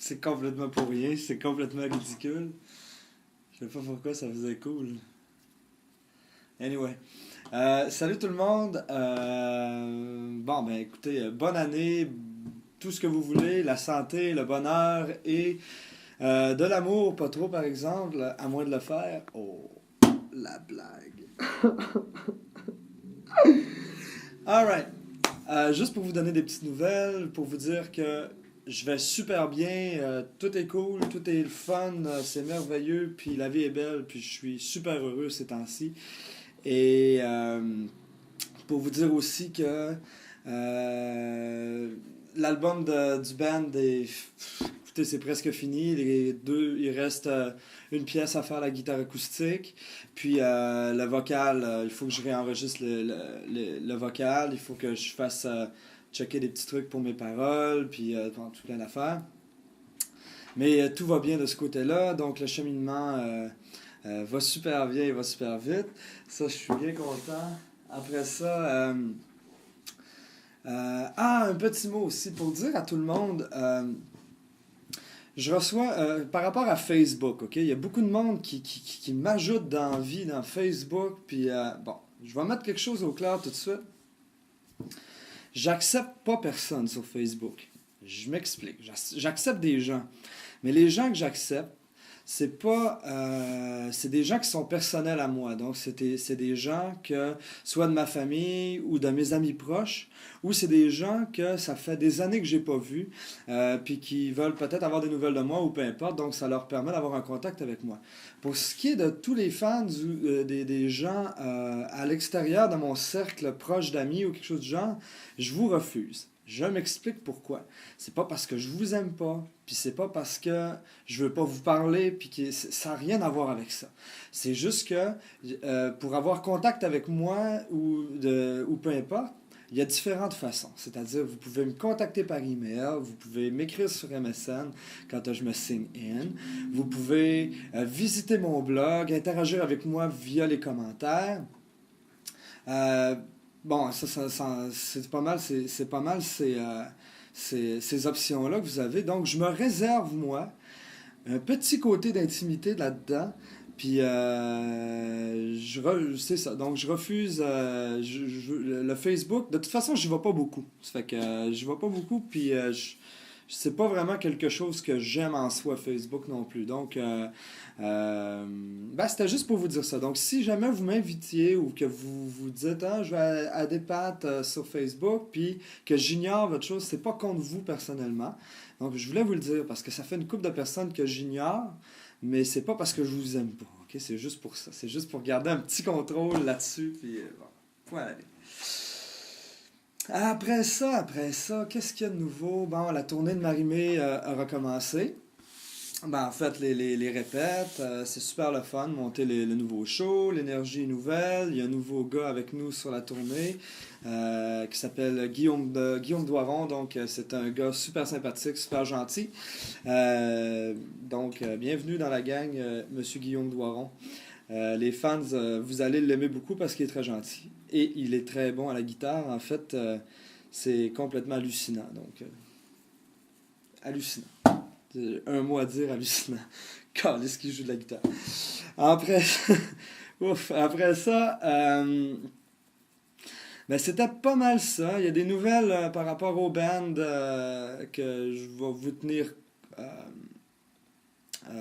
C'est complètement pour rien, c'est complètement ridicule. Je sais pas pourquoi ça faisait cool. Anyway. Salut tout le monde. Bon, ben écoutez, bonne année, tout ce que vous voulez, la santé, le bonheur et de l'amour, pas trop par exemple, à moins de le faire. Oh, la blague. Alright. Juste pour vous donner des petites nouvelles, pour vous dire que je vais super bien, tout est cool, tout est le fun, c'est merveilleux, puis la vie est belle, puis je suis super heureux ces temps-ci. Et pour vous dire aussi que l'album du band est. Écoutez, c'est presque fini. Il reste une pièce à faire, la guitare acoustique. Puis le vocal, il faut que je réenregistre le vocal. Il faut que je fasse checker des petits trucs pour mes paroles. Puis tout plein d'affaires. Mais tout va bien de ce côté-là. Donc le cheminement va super bien, il va super vite. Ça, je suis bien content. Après ça, un petit mot aussi pour dire à tout le monde. Je reçois, par rapport à Facebook, ok, il y a beaucoup de monde qui m'ajoute d'envie dans Facebook. Puis, bon, je vais mettre quelque chose au clair tout de suite. J'accepte pas personne sur Facebook. Je m'explique. J'accepte des gens. Mais les gens que j'accepte, c'est pas c'est des gens qui sont personnels à moi. Donc c'est des gens que soit de ma famille ou de mes amis proches, ou c'est des gens que ça fait des années que j'ai pas vus, puis qui veulent peut-être avoir des nouvelles de moi ou peu importe. Donc ça leur permet d'avoir un contact avec moi. Pour ce qui est de tous les fans des gens à l'extérieur de mon cercle proche d'amis ou quelque chose du genre, je vous refuse. Je m'explique pourquoi. C'est pas parce que je vous aime pas, puis c'est pas parce que je veux pas vous parler, puis que ça n'a rien à voir avec ça. C'est juste que pour avoir contact avec moi ou peu importe, il y a différentes façons. C'est-à-dire, vous pouvez me contacter par email, vous pouvez m'écrire sur MSN quand je me signe in, vous pouvez visiter mon blog, interagir avec moi via les commentaires. Bon, c'est pas mal, c'est pas mal ces options-là que vous avez. Donc, je me réserve, moi, un petit côté d'intimité là-dedans. Puis, c'est ça. Donc, je refuse le Facebook. De toute façon, j'y vais pas beaucoup. Ça fait que j'y vais pas beaucoup. Puis, c'est pas vraiment quelque chose que j'aime en soi, Facebook non plus. Donc, c'était juste pour vous dire ça. Donc, si jamais vous m'invitiez ou que vous vous dites, ah, je vais à des pattes sur Facebook, puis que j'ignore votre chose, c'est pas contre vous personnellement. Donc, je voulais vous le dire parce que ça fait une couple de personnes que j'ignore, mais c'est pas parce que je vous aime pas. Ok, c'est juste pour ça. C'est juste pour garder un petit contrôle là-dessus. Puis, bon, voilà. Après ça, qu'est-ce qu'il y a de nouveau? Bon, la tournée de Marie-Mé a recommencé. Ben, en fait, les répètes, c'est super le fun, monter le nouveau show, l'énergie est nouvelle. Il y a un nouveau gars avec nous sur la tournée qui s'appelle Guillaume Doiron. Donc, c'est un gars super sympathique, super gentil. Donc, bienvenue dans la gang, Monsieur Guillaume Doiron. Les fans, vous allez l'aimer beaucoup parce qu'il est très gentil. Et il est très bon à la guitare. En fait, c'est complètement hallucinant. Donc, hallucinant. Un mot à dire, hallucinant. Calisse qui joue de la guitare. Après, après ça, ben c'était pas mal ça. Il y a des nouvelles par rapport aux bands que je vais vous tenir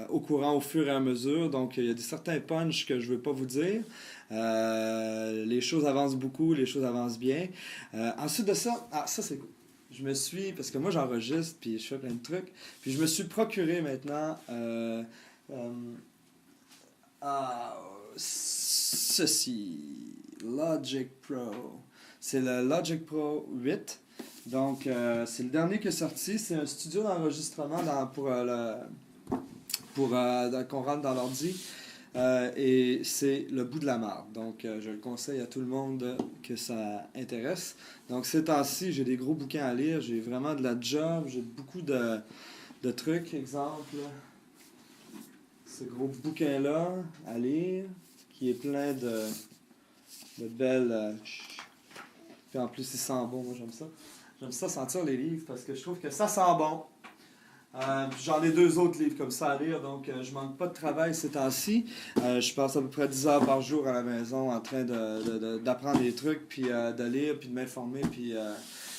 au courant au fur et à mesure. Donc, il y a certains punchs que je ne veux pas vous dire. Les choses avancent beaucoup, les choses avancent bien. Ensuite de ça, ça c'est cool. Je me suis, parce que moi j'enregistre, puis je fais plein de trucs, puis je me suis procuré maintenant ceci, Logic Pro. C'est le Logic Pro 8. Donc, c'est le dernier qui est sorti. C'est un studio d'enregistrement pour qu'on rentre dans l'ordi. Et c'est le bout de la marde. Donc, je le conseille à tout le monde que ça intéresse. Donc, ces temps-ci, j'ai des gros bouquins à lire. J'ai vraiment de la job. J'ai beaucoup de trucs. Exemple, ce gros bouquin-là à lire, qui est plein de belles... Puis en plus, il sent bon. Moi, j'aime ça. J'aime ça sentir les livres parce que je trouve que ça sent bon. Puis j'en ai 2 autres livres comme ça à lire, donc je manque pas de travail ces temps-ci. Je passe à peu près 10 heures par jour à la maison en train d'apprendre des trucs, puis de lire, puis de m'informer, puis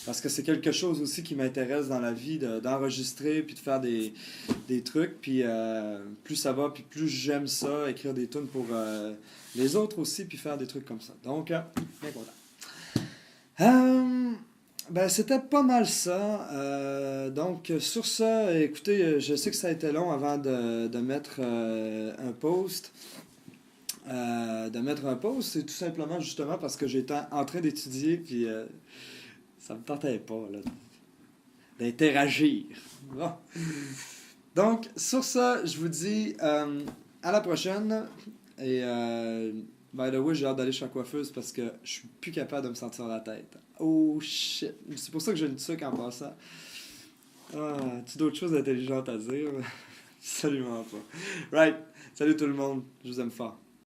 parce que c'est quelque chose aussi qui m'intéresse dans la vie, d'enregistrer, puis de faire des trucs, puis plus ça va, puis plus j'aime ça, écrire des tunes pour les autres aussi, puis faire des trucs comme ça. Donc, bien content. Ben, c'était pas mal ça. Donc, sur ça, écoutez, je sais que ça a été long avant de mettre un post. C'est tout simplement justement parce que j'étais en train d'étudier, puis ça me tentait pas là, d'interagir. Bon. Donc, sur ça, je vous dis à la prochaine. Et, by the way, j'ai hâte d'aller chez la coiffeuse parce que je suis plus capable de me sentir la tête. Oh shit. C'est pour ça que j'ai une tuque en passant. Ah, tu as d'autres choses intelligentes à dire? Absolument pas. Right. Salut tout le monde. Je vous aime fort.